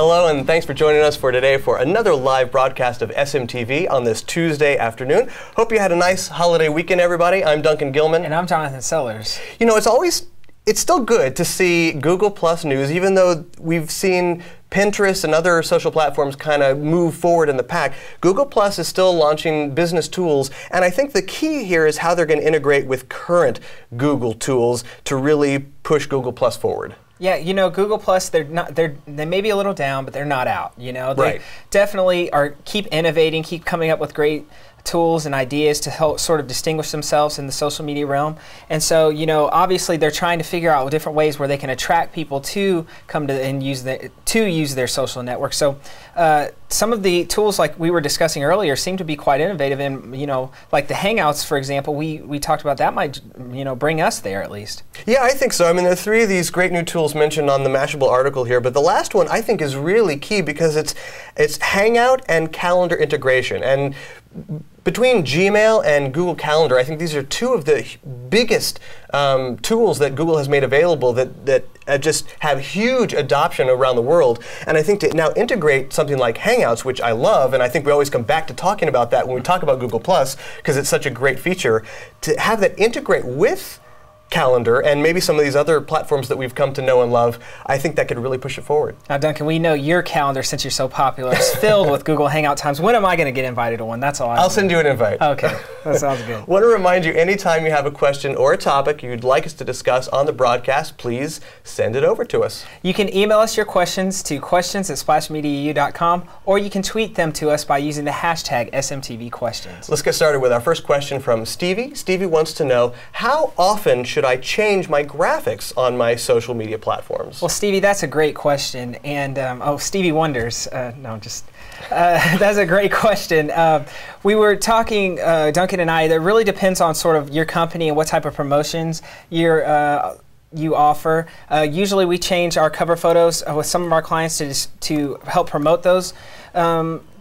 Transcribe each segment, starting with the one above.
Hello, and thanks for joining us for today for another live broadcast of SMTV on this Tuesday afternoon. Hope you had a nice holiday weekend, everybody. I'm Duncan Gilman. And I'm Jonathan Sellers. You know, it's still good to see Google Plus news, even though we've seen Pinterest and other social platforms kind of move forward in the pack. Google Plus is still launching business tools, and I think the key here is how they're going to integrate with current Google tools to really push Google Plus forward. Yeah, you know, Google Plus, they may be a little down, but they're not out. You know, they Right. definitely keep innovating, keep coming up with great tools and ideas to help sort of distinguish themselves in the social media realm. And so, you know, obviously they're trying to figure out different ways where they can attract people to come to and use their social network. So some of the tools, like we were discussing earlier, seem to be quite innovative. And you know, like the Hangouts, for example, we talked about that might, you know, bring us there at least. Yeah, I think so. I mean, there are three of these great new tools mentioned on the Mashable article here, but the last one I think is really key because it's Hangout and calendar integration. And between Gmail and Google Calendar, I think these are two of the biggest tools that Google has made available that just have huge adoption around the world. And I think to now integrate something like Hangouts, which I love, and I think we always come back to talking about that when we talk about Google Plus, because it's such a great feature, to have that integrate with Calendar and maybe some of these other platforms that we've come to know and love, I think that could really push it forward. Now, Duncan, we know your calendar, since you're so popular, is filled with Google Hangout times. When am I going to get invited to one? That's all I'll send you an invite. Okay, that sounds good. Want to remind you, anytime you have a question or a topic you'd like us to discuss on the broadcast, please send it over to us. You can email us your questions to questions@splashmediau.com, or you can tweet them to us by using the hashtag SMTVQuestions. Let's get started with our first question from Stevie. Stevie wants to know, how often should I change my graphics on my social media platforms? Well, Stevie, that's a great question. And, oh, Stevie wonders. That's a great question. We were talking, Duncan and I, that really depends on sort of your company and what type of promotions you offer. Usually we change our cover photos with some of our clients to help promote those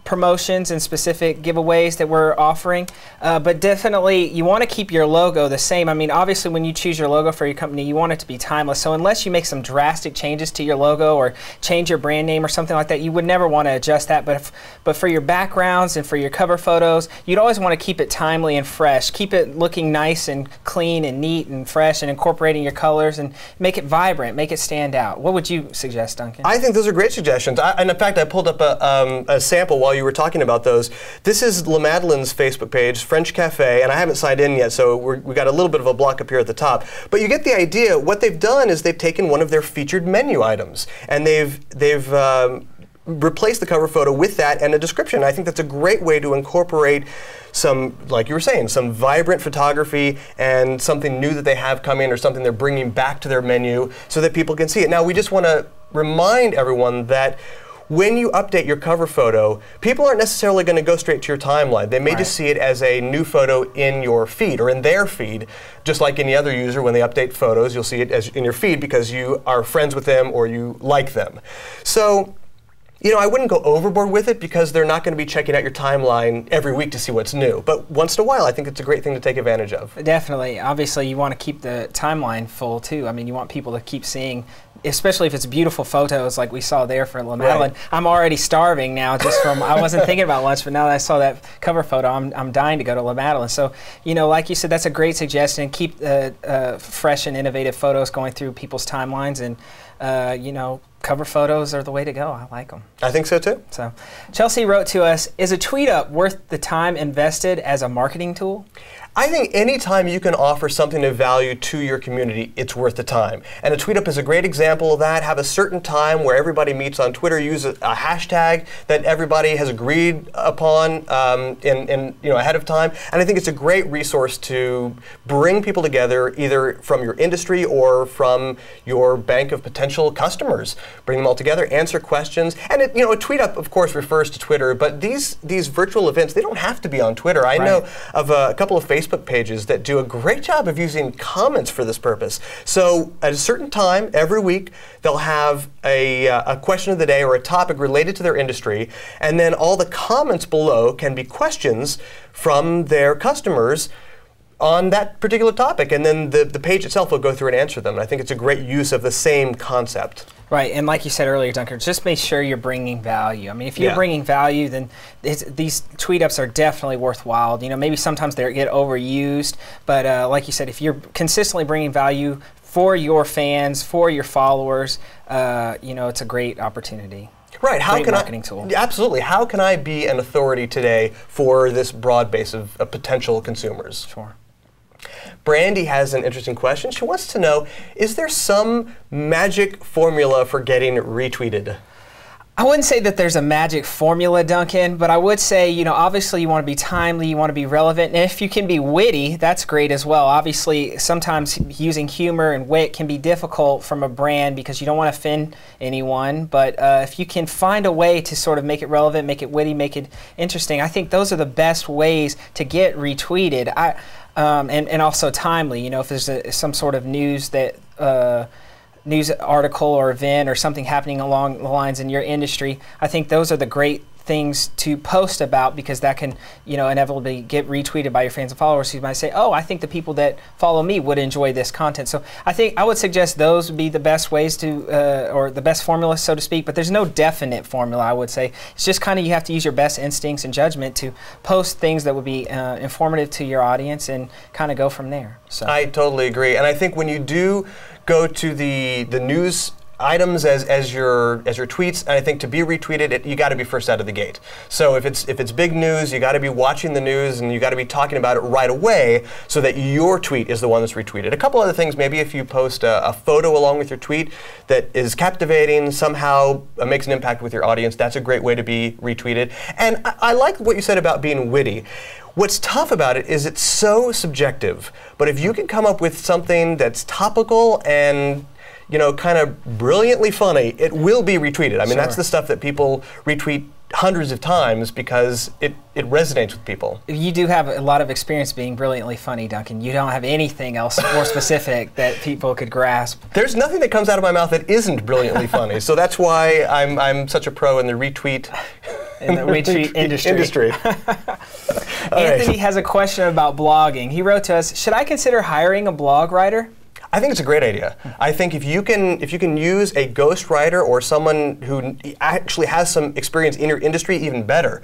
promotions and specific giveaways that we're offering, but definitely you want to keep your logo the same. I mean, obviously when you choose your logo for your company, you want it to be timeless, so unless you make some drastic changes to your logo or change your brand name or something like that, you would never want to adjust that. But for your backgrounds and for your cover photos, you'd always want to keep it timely and fresh, keep it looking nice and clean and neat and fresh, and incorporating your colors and make it vibrant, make it stand out. What would you suggest, Duncan? I think those are great suggestions. And in fact, I pulled up a sample while you were talking about those. This is La Madeleine's Facebook page, French Cafe, and I haven't signed in yet, so we got a little bit of a block up here at the top. But you get the idea. What they've done is they've taken one of their featured menu items, and they've replaced the cover photo with that and a description. I think that's a great way to incorporate some, like you were saying, some vibrant photography and something new that they have coming or something they're bringing back to their menu so that people can see it. Now, we just want to remind everyone that when you update your cover photo, people aren't necessarily going to go straight to your timeline. They may just see it as a new photo in your feed or in their feed. Just like any other user, when they update photos, you'll see it as in your feed because you are friends with them or you like them. So, you know, I wouldn't go overboard with it because they're not going to be checking out your timeline every week to see what's new. But once in a while, I think it's a great thing to take advantage of. Definitely. Obviously, you want to keep the timeline full, too. I mean, you want people to keep seeing, especially if it's beautiful photos like we saw there for La Madeleine. Right. I'm already starving now just from, I wasn't thinking about lunch, but now that I saw that cover photo, I'm dying to go to La Madeleine. So, you know, like you said, that's a great suggestion. Keep fresh and innovative photos going through people's timelines, and, you know, cover photos are the way to go. I like them. I think so too. So, Chelsea wrote to us, is a Tweetup worth the time invested as a marketing tool? I think any time you can offer something of value to your community, it's worth the time. And a Tweetup is a great example of that. Have a certain time where everybody meets on Twitter. Use a hashtag that everybody has agreed upon ahead of time. And I think it's a great resource to bring people together, either from your industry or from your bank of potential customers. Bring them all together, answer questions. And a Tweetup, of course, refers to Twitter. But these virtual events, they don't have to be on Twitter. I know of a couple of Facebook pages that do a great job of using comments for this purpose. So at a certain time every week, they'll have a question of the day or a topic related to their industry, and then all the comments below can be questions from their customers on that particular topic, and then the page itself will go through and answer them. And I think it's a great use of the same concept. Right, and like you said earlier, Duncan, just make sure you're bringing value. I mean, if you're bringing value, then these tweet-ups are definitely worthwhile. You know, maybe sometimes they get overused, but like you said, if you're consistently bringing value for your fans, for your followers, you know, it's a great opportunity. Right. How can marketing tool. Absolutely. How can I be an authority today for this broad base of potential consumers? Sure. Brandy has an interesting question. She wants to know, is there some magic formula for getting retweeted? I wouldn't say that there's a magic formula, Duncan, but I would say, you know, obviously you want to be timely, you want to be relevant, and if you can be witty, that's great as well. Obviously, sometimes using humor and wit can be difficult from a brand because you don't want to offend anyone, but if you can find a way to sort of make it relevant, make it witty, make it interesting, I think those are the best ways to get retweeted. And also timely, you know, if there's some sort of news that news article or event or something happening along the lines in your industry, I think those are the great things to post about because that can, you know, inevitably get retweeted by your fans and followers who might say, oh, I think the people that follow me would enjoy this content. So I would suggest those would be the best ways to, or the best formula, so to speak, but there's no definite formula, I would say. It's just kind of you have to use your best instincts and judgment to post things that would be informative to your audience and kind of go from there. So I totally agree. And I think when you do go to the news items as your tweets, and I think to be retweeted, you got to be first out of the gate. So if it's big news, you got to be watching the news and you got to be talking about it right away, so that your tweet is the one that's retweeted. A couple other things, maybe if you post a photo along with your tweet that is captivating, somehow makes an impact with your audience, that's a great way to be retweeted. And I like what you said about being witty. What's tough about it is it's so subjective, but if you can come up with something that's topical and, you know, kind of brilliantly funny, it will be retweeted. I mean, that's the stuff that people retweet hundreds of times because it resonates with people. You do have a lot of experience being brilliantly funny, Duncan. You don't have anything else more specific that people could grasp. There's nothing that comes out of my mouth that isn't brilliantly funny, so that's why I'm such a pro in the retweet industry. Anthony has a question about blogging. He wrote to us, should I consider hiring a blog writer? I think it's a great idea. I think if you can use a ghostwriter or someone who actually has some experience in your industry, even better.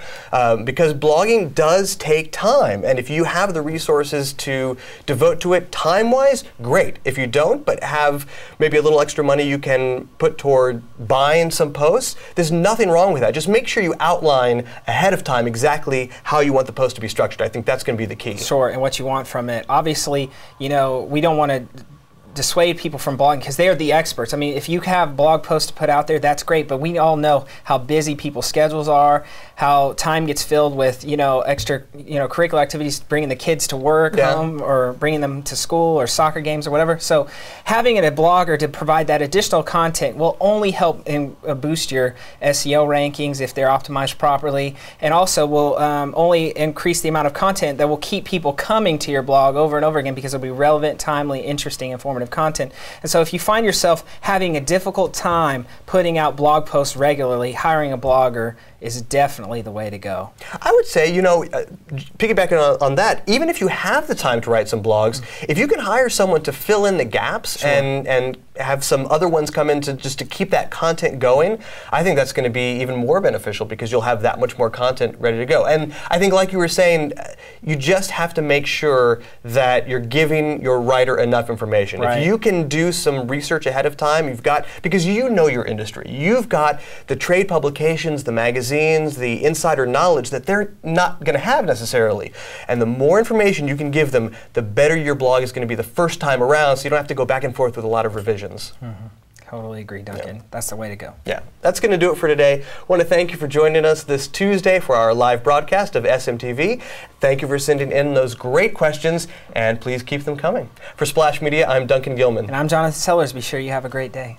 Because blogging does take time, and if you have the resources to devote to it time-wise, great. If you don't, but have maybe a little extra money you can put toward buying some posts, there's nothing wrong with that. Just make sure you outline ahead of time exactly how you want the post to be structured. I think that's going to be the key. Sure, and what you want from it. Obviously, you know, we don't want to dissuade people from blogging because they are the experts. I mean, if you have blog posts to put out there, that's great, but we all know how busy people's schedules are, how time gets filled with, you know, extra, you know, curricular activities, bringing the kids to work home or bringing them to school or soccer games or whatever. So having a blogger to provide that additional content will only help boost your SEO rankings if they're optimized properly, and also will only increase the amount of content that will keep people coming to your blog over and over again because it'll be relevant, timely, interesting, informative content. And so if you find yourself having a difficult time putting out blog posts regularly, hiring a blogger is definitely the way to go. I would say, you know, piggybacking on that, even if you have the time to write some blogs, if you can hire someone to fill in the gaps and have some other ones come in to just to keep that content going, I think that's going to be even more beneficial because you'll have that much more content ready to go. And I think, like you were saying, you just have to make sure that you're giving your writer enough information. Right. If you can do some research ahead of time, you've got, because you know your industry, you've got the trade publications, the magazines, the insider knowledge that they're not going to have necessarily. And the more information you can give them, the better your blog is going to be the first time around, so you don't have to go back and forth with a lot of revisions. Totally agree, Duncan. That's the way to go. Yeah, that's going to do it for today. I want to thank you for joining us this Tuesday for our live broadcast of SMTV. Thank you for sending in those great questions, and please keep them coming. For Splash Media, I'm Duncan Gilman. And I'm Jonathan Sellers. Be sure you have a great day.